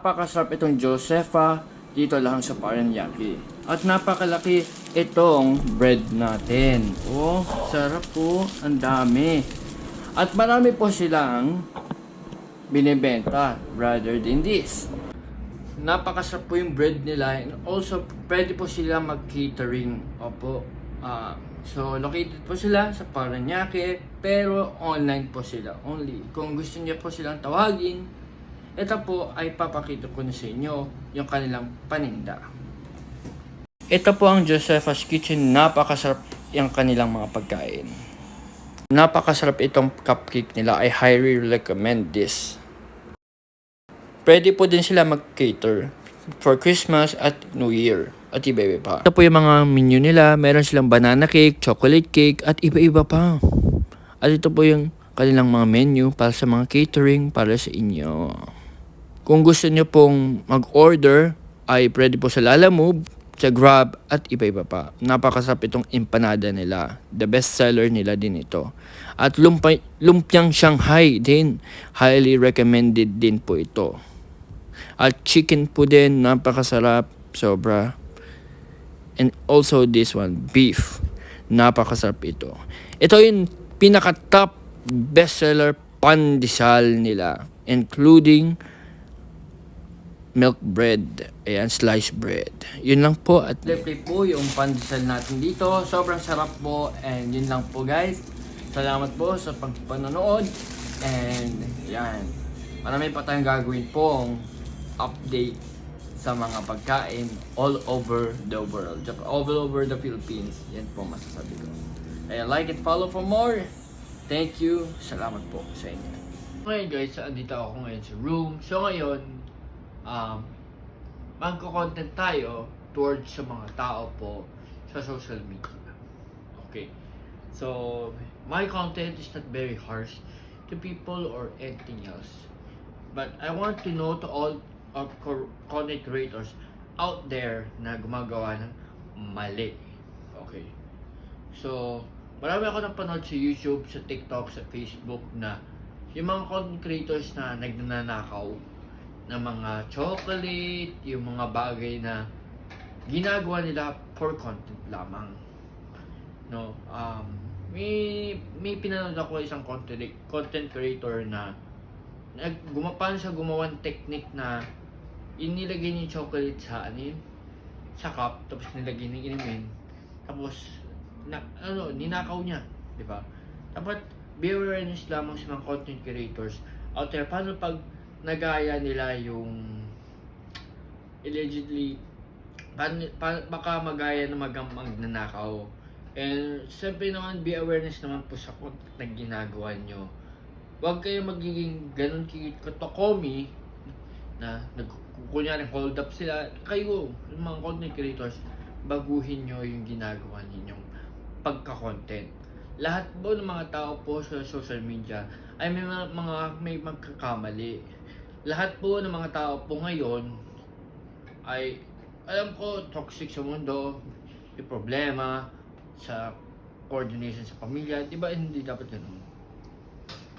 Napakasarap itong Josefa dito lang sa Paranaque. At napakalaki itong bread natin. Oh, sarap po. Ang dami. At marami po silang binibenta rather than this. Napakasarap po yung bread nila. And also, pwede po sila mag-catering. Opo. So, located po sila sa Paranaque. Pero online po sila. Only. Kung gusto niya po silang tawagin, ito po ay papakita ko na sa inyo yung kanilang paninda. Ito po ang Josefa's Kitchen. Napakasarap yung kanilang mga pagkain. Napakasarap itong cupcake nila. I highly recommend this. Pwede po din sila mag-cater for Christmas at New Year. At iba-iba pa. Ito po yung mga menu nila. Meron silang banana cake, chocolate cake, at iba-iba pa. At ito po yung kanilang mga menu para sa mga catering para sa inyo. Kung gusto nyo pong mag-order, ay pwede po sa Lalamove, sa Grab, at iba-iba pa. Napakasarap itong empanada nila. The best seller nila din ito. At lumpiang Shanghai din. Highly recommended din po ito. At chicken po din, napakasarap. Sobra. And also this one, beef. Napakasarap ito. Ito yung pinaka-top bestseller pandesal nila. Including milk bread. Ayan, sliced bread. Yun lang po. At libre po yung pandesal natin dito. Sobrang sarap po. And yun lang po guys. Salamat po sa pagpanonood. And yan. Marami pa tayong gagawin pong update sa mga pagkain all over the world. All over the Philippines. Yan po masasabi ko. Kaya like it, follow for more. Thank you. Salamat po sa inyo. Ngayon guys, andito ako ngayon sa room. So ngayon, magko-content tayo towards sa mga tao po sa social media. Okay. So, my content is not very harsh to people or anything else. But I want to know to all of content creators out there na gumagawa ng mali. Okay. So, marami ako napanood sa YouTube, sa TikTok, sa Facebook na yung mga content creators na nagnanakaw ng mga chocolate, yung mga bagay na ginagawa nila for content lamang. No, may pinanood ako isang content creator na gumapan sa gumawang technique na inilagay niya yung chocolate sa sa cup, tapos nilagay ng inumin, tapos ninakaw niya, di ba? Dapat be awareness lamang sa mga content creators out there. Paano pag nagaya nila yung allegedly baka magaya na magnanakaw. And siyempre naman, be awareness naman po sa content na ginagawa nyo. Huwag kayo magiging ganun katokomi na kunyari hold up sila. Kayo, yung mga content creators, baguhin nyo yung ginagawa ninyong pagka-content. Lahat po ng mga tao po sa social media ay may magkakamali. Lahat po ng mga tao po ngayon ay, alam ko, toxic sa mundo, may problema sa coordination sa pamilya. Diba hindi dapat ganun?